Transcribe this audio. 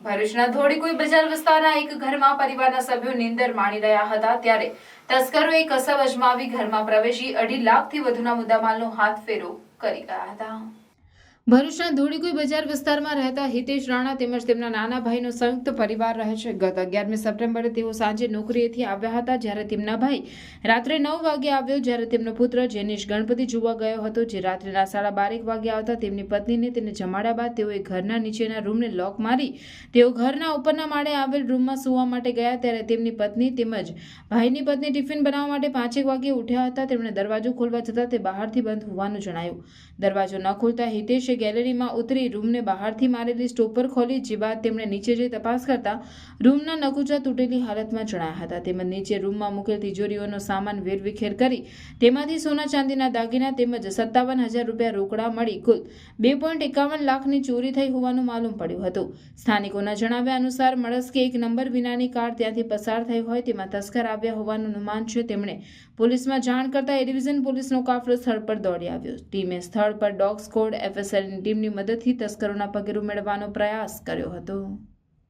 ભરૂચના ધોળીકુઈ બજાર વિસ્તારના એક ઘરમાં પરિવારના સભ્યો નીંદર માણી રહ્યા હતા ત્યારે તસ્કરોએ કસબ અજમાવી ઘરમાં પ્રવેશી 2.5 લાખથી વધુના મુદ્દામાલનો હાથફેરો કરી ગયા હતા। ભરૂચના ધોળીકુઈ બજાર વિસ્તારમાં રહેતા હિતેશ રાણા તેમજ તેમના નાના ભાઈનો સંયુક્ત પરિવાર રહે છે। ગત 11મી સપ્ટેમ્બરે તેઓ સાંજે નોકરીએથી આવ્યા હતા જ્યારે તેમના ભાઈ રાત્રે 9 વાગે આવ્યો જ્યારે તેમનો પુત્ર જેનિશ ગણપતિ જોવા ગયો હતો જે રાત્રેના 12:30 વાગે આવતા તેમની પત્નીને તેને જમાડ્યા બાદ તેઓએ ઘરના નીચેના રૂમને લોક મારી તેઓ ઘરના ઉપરના માળે આવેલ રૂમમાં સૂવા માટે ગયા ત્યારે તેમની પત્ની તેમજ ભાઈની પત્ની ટિફિન બનાવવા માટે 5 વાગે ઉઠ્યા હતા। તેમણે દરવાજો ખોલવા જતાં તે બહારથી બંધ હોવાનું જણાયું। દરવાજો ન ખોલતા હિતેશે ગેલેરીમાં ઉતરી રૂમને બહારથી મારેલી સ્ટોપર ખોલી જે બાદ તેમણે નીચે જઈ તપાસ કરતા રૂમના નકુચા તૂટેલી હાલતમાં જણાયા હતા તેમજ નીચે રૂમમાં મૂકેલ તિજોરીઓનો સામાન વેરવિખેર કરી તેમાંથી સોના ચાંદીના દાગીના તેમજ 57,000 રૂપિયા રોકડા મળી કુલ 2.51 લાખની ચોરી થઈ હોવાનું માલુમ પડ્યું હતું। સ્થાનિકોના જણાવ્યા અનુસાર મળસ્કે એક નંબર વિનાની કાર ત્યાંથી પસાર થઈ હોય તેમાં તસ્કર આવ્યા હોવાનું અનુમાન છે। તેમણે પોલીસમાં જાણ કરતા એ ડિવિઝન પોલીસનો કાફલો સ્થળ પર દોડી આવ્યો। ટીમે સ્થળ પર ડોગ સ્ક્વોડ એફએસએલની ટીમની મદદથી તસ્કરોના પગેરું મેળવવાનો પ્રયાસ કર્યો હતો।